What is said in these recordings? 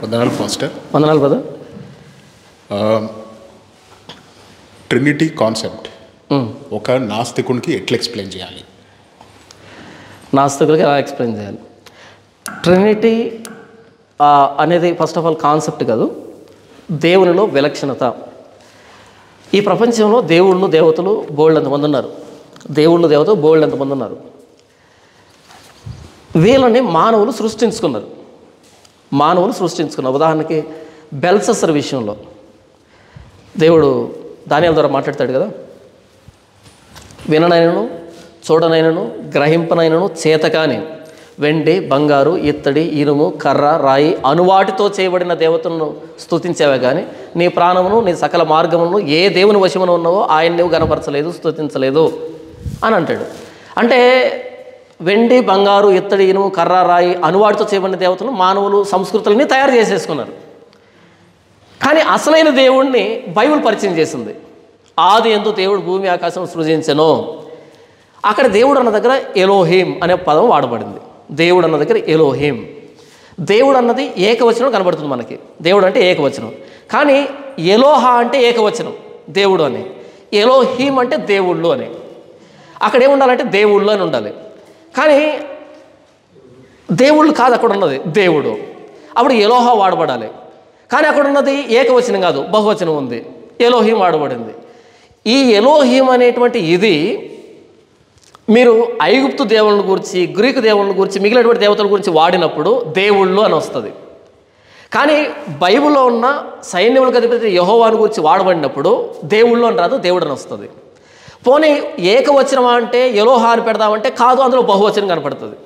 వందనాలు ఫాస్టర్. వందనాలు brother. Trinity concept ఒక నాస్తికునికి ఎట్లా ఎక్స్ప్లెయిన్ చేయాలి? నాస్తికులకి ఎలా ఎక్స్ప్లెయిన్ చేయాలి? ట్రినిటీ అనేది ఫస్ట్ ఆఫ్ ఆల్ కాన్సెప్ట్ కాదు, దేవునిలో విలక్షణత. ఈ ప్రపంచంలో దేవుళ్ళు దేవతలు బోల్డ్ ఎంతమంది ఉన్నారు, దేవుళ్ళు దేవతలు బోల్డ్ ఎంతమంది ఉన్నారు. వీళ్ళని మానవులు సృష్టించుకున్నారు. ఉదాహరణకి బెల్సస్సర్ విషయంలో దేవుడు దానియేలు ద్వారా మాట్లాడతాడు కదా, విననైనను చూడనైనను గ్రహింపనైనను చేతకాని వెండి బంగారు ఇత్తడి ఇనుము కర్ర రాయి అనువాటితో చేయబడిన దేవతలను స్తుతించావే కానీ నీ ప్రాణమును నీ సకల మార్గములను ఏ దేవుని వశమున ఉన్నావో ఆయన నువ్వు గనపరచలేదు, స్తుతించలేదు అని అంటాడు. అంటే వెండి బంగారు ఇత్తడి ఇనుము కర్ర రాయి అనువాటితో చేయబడిన దేవతలు మానవులు సంస్కృతులని తయారు చేసేసుకున్నారు. కానీ అసలైన దేవుణ్ణి బైబిల్ పరిచయం చేసింది. ఆది యందు దేవుడు భూమి ఆకాశం సృజించెను. అక్కడ దేవుడు అన్న దగ్గర ఎలోహిం అనే పదం వాడబడింది. దేవుడు అన్న దగ్గర ఎలోహిం. దేవుడు అన్నది ఏకవచనం కనబడుతుంది మనకి. దేవుడు అంటే ఏకవచనం, కానీ ఎలోహ అంటే ఏకవచనం దేవుడు అని, ఎలోహిం అంటే దేవుళ్ళు అని. అక్కడ ఏముండాలంటే దేవుళ్ళు అని ఉండాలి, కానీ దేవుళ్ళు కాదు అక్కడ ఉన్నది దేవుడు. అప్పుడు ఎలోహ వాడబడాలి, కానీ అక్కడ ఉన్నది ఏకవచనం కాదు బహువచనం ఉంది, ఎలోహిం వాడబడింది. ఈ ఎలోహిం అనేటువంటి ఇది మీరు ఐగుప్తు దేవుళ్ళ గురించి గ్రీకు దేవుళ్ళ గురించి మిగిలినటువంటి దేవతల గురించి వాడినప్పుడు దేవుళ్ళు అని వస్తుంది. కానీ బైబిల్లో ఉన్న సైన్యములకు అధిపతి యెహోవాను గురించి వాడబడినప్పుడు దేవుళ్ళు అని రాదు, దేవుడు అని వస్తుంది. పోనీ ఏకవచనం అంటే ఎలోహ అని పెడదామంటే కాదు, అందులో బహువచనం కనపడుతుంది.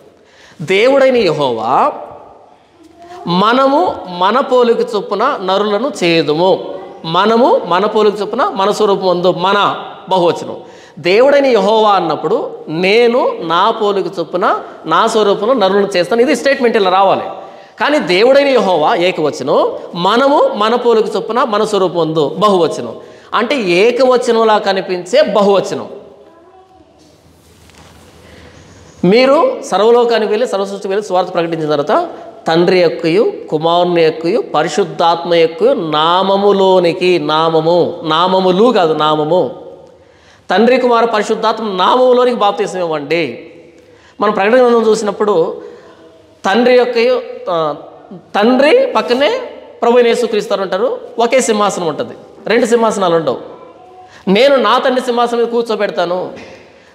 దేవుడైన యెహోవా మనము మన పోలిక చొప్పున నరులను చేయుదుము. మనము మన పోలిక చొప్పున మన స్వరూపం అందు, మన బహువచనం. దేవుడైన యెహోవా అన్నప్పుడు నేను నా పోలిక చొప్పున నా స్వరూపంలో నరులను చేస్తాను, ఇది స్టేట్మెంట్ ఇలా రావాలి. కానీ దేవుడైన యెహోవా ఏకవచనం, మనము మన పోలిక చొప్పున మన స్వరూపం అందు బహువచనం. అంటే ఏకవచనంలా కనిపించే బహువచనం. మీరు సర్వలోకానికి వెళ్ళి సర్వసృష్టికి వెళ్ళి సువార్త ప్రకటించిన తర్వాత తండ్రి యొక్కయు కుమారుని యొక్కయు పరిశుద్ధాత్మ యొక్కయు నామములోనికి, నామములు కాదు నామము, తండ్రి కుమార పరిశుద్ధాత్మ నామములోనికి బాప్తిసం ఇవ్వండి. మనం ప్రకటన గ్రంథం చూసినప్పుడు తండ్రి పక్కనే ప్రభువైన యేసుక్రీస్తు ఉంటారు, ఒకే సింహాసనం ఉంటుంది, రెండు సింహాసనాలు ఉండవు. నేను నా తండ్రి సింహాసనం మీద కూర్చోబెడతాను,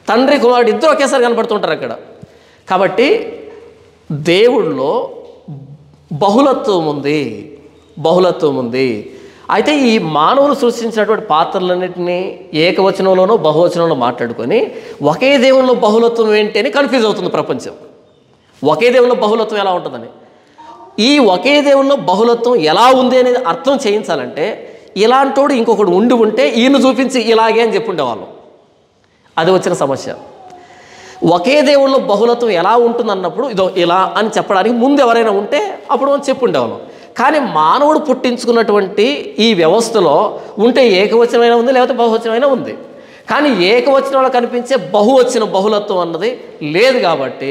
తండ్రి కుమారుడు ఇద్దరు ఒకేసారి కనపడుతుంటారు అక్కడ. కాబట్టి దేవుడిలో బహుళత్వం ఉంది. అయితే ఈ మానవులు సృష్టించినటువంటి పాత్రలన్నింటినీ ఏకవచనంలోనో బహువచనంలో మాట్లాడుకొని ఒకే దేవునిలో బహుళత్వం ఏంటి అని కన్ఫ్యూజ్ అవుతుంది ప్రపంచం. ఒకే దేవునిలో బహుళత్వం ఎలా ఉంటుందని. ఈ ఒకే దేవునిలో బహుళత్వం ఎలా ఉంది అనేది అర్థం చేయించాలంటే ఇలాంటోడు ఇంకొకడు ఉంటే ఈయన చూపించి ఇలాగే అని చెప్పుండేవాళ్ళం. అది వచ్చిన సమస్య. ఒకే దేవుళ్ళలో బహుళత్వం ఎలా ఉంటుందన్నప్పుడు ఇదో ఇలా అని చెప్పడానికి ముందు ఎవరైనా ఉంటే అప్పుడు చెప్పుండేవాళ్ళం. కానీ మానవుడు పుట్టించుకున్నటువంటి ఈ వ్యవస్థలో ఉంటే ఏకవచనమైనా ఉంది, లేకపోతే బహువచనమైనా ఉంది. కానీ ఏకవచనంలో కనిపించే బహుళత్వం అన్నది లేదు. కాబట్టి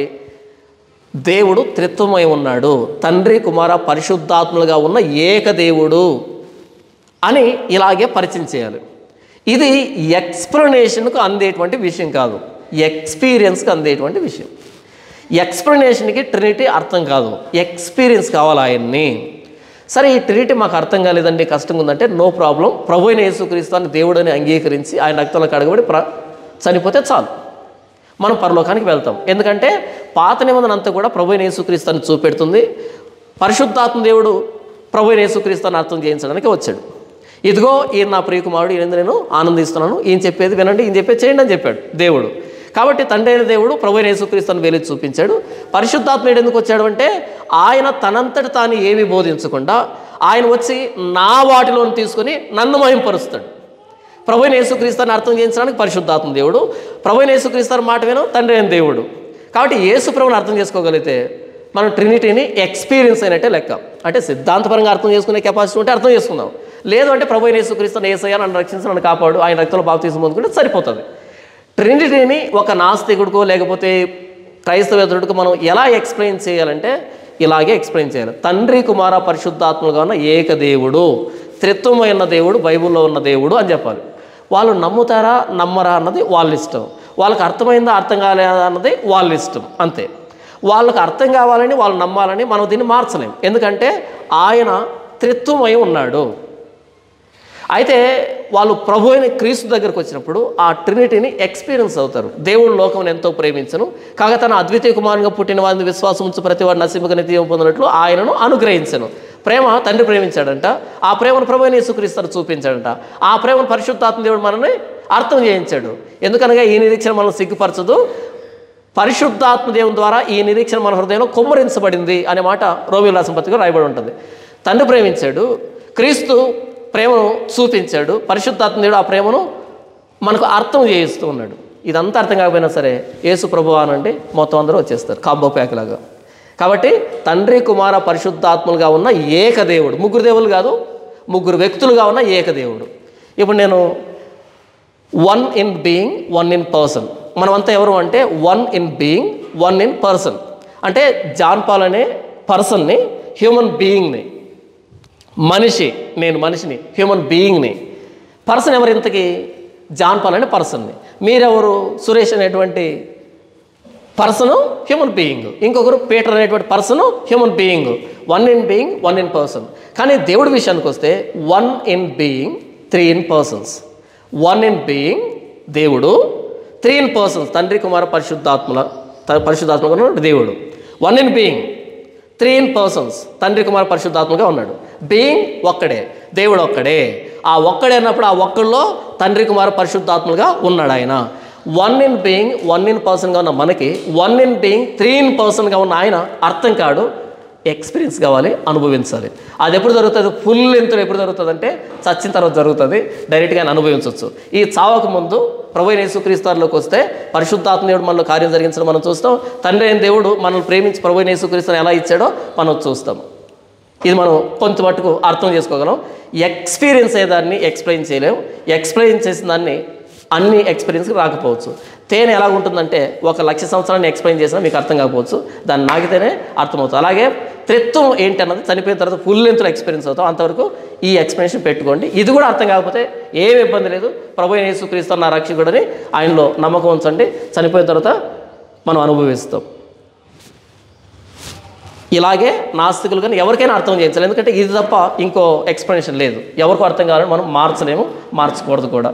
దేవుడు త్రిత్వమై ఉన్నాడు, తండ్రి కుమార పరిశుద్ధాత్ములుగా ఉన్న ఏకదేవుడు అని ఇలాగే పరిచయం చేయాలి. ఇది ఎక్స్ప్లెనేషన్కు అందేటువంటి విషయం కాదు, ఎక్స్పీరియన్స్కి అందేటువంటి విషయం. ఎక్స్ప్లెనేషన్కి ట్రినిటీ అర్థం కాదు, ఎక్స్పీరియన్స్ కావాలి ఆయన్ని. సరే, ఈ ట్రినిటీ మాకు అర్థం కాలేదండి, కష్టంగా ఉందంటే నో ప్రాబ్లం. ప్రభువైన యేసుక్రీస్తుని దేవుడని అంగీకరించి ఆయన రక్తంలో కడగబడి చనిపోతే చాలు, మనం పరలోకానికి వెళ్తాం. ఎందుకంటే పాత నిబంధన అంతా కూడా ప్రభువైన యేసుక్రీస్తుని చూపెడుతుంది. పరిశుద్ధాత్మ దేవుడు ప్రభువైన యేసుక్రీస్తుని అర్థం చేయించడానికి వచ్చాడు. ఇదిగో ఈయన నా ప్రియకుమారుడు, ఈయన నేను ఆనందిస్తున్నాను, ఈయన చెప్పేది వినండి, ఈయన చెప్పేది చేయండి అని చెప్పాడు దేవుడు. కాబట్టి తండ్రి అయిన దేవుడు ప్రభువైన యేసుక్రీస్తుని వేలి చూపించాడు. పరిశుద్ధాత్మ ఎందుకు వచ్చాడు అంటే ఆయన తనంతటి తాను ఏమీ బోధించకుండా ఆయన వచ్చి నా వాటిలోని తీసుకొని నన్ను మహింపరుస్తాడు. ప్రభువైన యేసుక్రీస్తుని అర్థం చేయించడానికి పరిశుద్ధాత్మ దేవుడు, ప్రభువైన యేసుక్రీస్తు మాట విను తండ్రి అయిన దేవుడు. కాబట్టి యేసు ప్రభువుని అర్థం చేసుకోగలిగితే మనం ట్రినిటీని ఎక్స్పీరియన్స్ అయినట్టే లెక్క. అంటే సిద్ధాంతపరంగా అర్థం చేసుకునే కెపాసిటీ ఉంటే అర్థం చేసుకుందాం, లేదు అంటే ప్రభువైన యేసుక్రీస్తుని యేసయ్య నన్ను రక్షించి నన్ను కాపాడు, ఆయన రక్తంలో బాప్తిసం పొందుకుంటే సరిపోతుంది. ట్రినిటీని ఒక నాస్తికుడికో లేకపోతే క్రైస్తవేతరుడికో మనం ఎలా ఎక్స్ప్లెయిన్ చేయాలంటే ఇలాగే ఎక్స్ప్లెయిన్ చేయాలి. తండ్రి కుమార పరిశుద్ధాత్మలుగా ఉన్న ఏకదేవుడు, త్రిత్వమైన దేవుడు, బైబిల్లో ఉన్న దేవుడు అని చెప్పాలి. వాళ్ళు నమ్ముతారా నమ్మరా అన్నది వాళ్ళ ఇష్టం, వాళ్ళకి అర్థమైందా అర్థం కాలేదా అన్నది వాళ్ళ ఇష్టం, అంతే. వాళ్ళకి అర్థం కావాలని వాళ్ళు నమ్మాలని మనం దీన్ని మార్చలేం, ఎందుకంటే ఆయన త్రిత్వమై ఉన్నాడు. అయితే వాళ్ళు ప్రభు అయిన క్రీస్తు దగ్గరకు వచ్చినప్పుడు ఆ ట్రినిటీని ఎక్స్పీరియన్స్ అవుతారు. దేవుడు లోకం ఎంతో ప్రేమించను కాగా తన అద్వితీయ కుమారునిగా పుట్టిన వారిని విశ్వాసం ఉంచు ప్రతి వాడు నశింపక నిత్యం పొందినట్లు ఆయనను అనుగ్రహించను. ప్రేమ తండ్రి ప్రేమించాడంట, ఆ ప్రేమను ప్రభు అయిన యేసుక్రీస్తు చూపించాడంట, ఆ ప్రేమను పరిశుద్ధాత్మ దేవుడు మనల్ని అర్థం చేయించాడు. ఎందుకనగా ఈ నిరీక్షణ మనం సిగ్గుపరచదు, పరిశుద్ధాత్మ దేవుని ద్వారా ఈ నిరీక్షణ మన హృదయంలో కుమ్మరించబడింది అనే మాట రోమీయులకు రాసిన పత్రికలో రాయబడి ఉంటుంది. తండ్రి ప్రేమించాడు, క్రీస్తు ప్రేమను చూపించాడు, పరిశుద్ధాత్మ దేవుడు ఆ ప్రేమను మనకు అర్థం చేయిస్తూ ఉన్నాడు. ఇదంతా అర్థం కాకపోయినా సరే యేసు ప్రభువా అనండి మొత్తం అందరూ వచ్చేస్తారు కాంబో ప్యాక్ లాగా. కాబట్టి తండ్రి కుమార పరిశుద్ధాత్మలుగా ఉన్న ఏకదేవుడు, ముగ్గురు దేవుళ్ళు కాదు, ముగ్గురు వ్యక్తులుగా ఉన్న ఏకదేవుడు. ఇప్పుడు నేను one in being, one in person. మనమంతా ఎవరు అంటే one in being, one in person. అంటే జాన్ పాల్ అనే పర్సన్ని, హ్యూమన్ బీయింగ్ని, మనిషి, నేను మనిషిని, హ్యూమన్ బీయింగ్ని. పర్సన్ ఎవరు ఇంతకీ? జాన్ పాల్ అనే పర్సన్ని. మీరెవరు? సురేష్ అనేటువంటి పర్సను హ్యూమన్ బీయింగ్, ఇంకొకరు పీటర్ అనేటువంటి person human being. One in being, one in person. కానీ దేవుడి విషయానికి వస్తే one in being, three in persons. One in being దేవుడు, త్రీ ఇన్ పర్సన్స్ తండ్రి కుమార పరిశుద్ధాత్మగా దేవుడు. One in being, three in persons తండ్రి కుమార పరిశుద్ధాత్మగా ఉన్నాడు. బీయింగ్ ఒక్కడే, దేవుడు ఒక్కడే. ఆ ఒక్కడే అన్నప్పుడు ఆ ఒక్కడిలో తండ్రి కుమార పరిశుద్ధాత్మగా ఉన్నాడు ఆయన. One in being, one in పర్సన్గా ఉన్న మనకి one in being, three in పర్సన్గా ఉన్న ఆయన అర్థం కాడు, ఎక్స్పీరియన్స్ కావాలి, అనుభవించాలి. అది ఎప్పుడు జరుగుతుంది? ఫుల్ లెంత్లో ఎప్పుడు జరుగుతుంది అంటే చచ్చిన తర్వాత జరుగుతుంది, డైరెక్ట్గా ఆయన అనుభవించవచ్చు. ఈ చావకు ముందు ప్రభు అయిన యేసుక్రీస్తులోకి వస్తే పరిశుద్ధాత్మ దేవుడు మనలో కార్యం జరిగించడం మనం చూస్తాం. తండ్రి అయిన దేవుడు మనల్ని ప్రేమించి ప్రభు అయిన యేసుక్రీస్తుని ఎలా ఇచ్చాడో మనం చూస్తాం. ఇది మనం కొంత మట్టుకు అర్థం చేసుకోగలం. ఎక్స్పీరియన్స్ అయ్యేదాన్ని ఎక్స్ప్లెయిన్ చేయలేము, ఎక్స్ప్లెయిన్ చేసిన దాన్ని అన్ని ఎక్స్పీరియన్స్కి రాకపోవచ్చు. తేనె ఎలా ఉంటుందంటే 1,00,000 సంవత్సరాన్ని ఎక్స్ప్లెయిన్ చేసినా మీకు అర్థం కాకపోవచ్చు, దాన్ని నాకితేనే అర్థమవుతుంది. అలాగే త్రిత్వం ఏంటి అన్నది చనిపోయిన తర్వాత ఫుల్ లెంత్లో ఎక్స్పీరియన్స్ అవుతాం. అంతవరకు ఈ ఎక్స్ప్లెనేషన్ పెట్టుకోండి. ఇది కూడా అర్థం కాకపోతే ఏమి ఇబ్బంది లేదు, ప్రభు అయిన యేసుక్రీస్తు నా రక్షకుడని ఆయనలో నమ్మకం ఉంచండి, చనిపోయిన తర్వాత మనం అనుభవిస్తాం. ఇలాగే నాస్తికులు కానీ ఎవరికైనా అర్థం చేయించాలి, ఎందుకంటే ఇది తప్ప ఇంకో ఎక్స్ప్లెనేషన్ లేదు. ఎవరికో అర్థం కావాలని మనం మార్చలేము, మార్చకూడదు కూడా.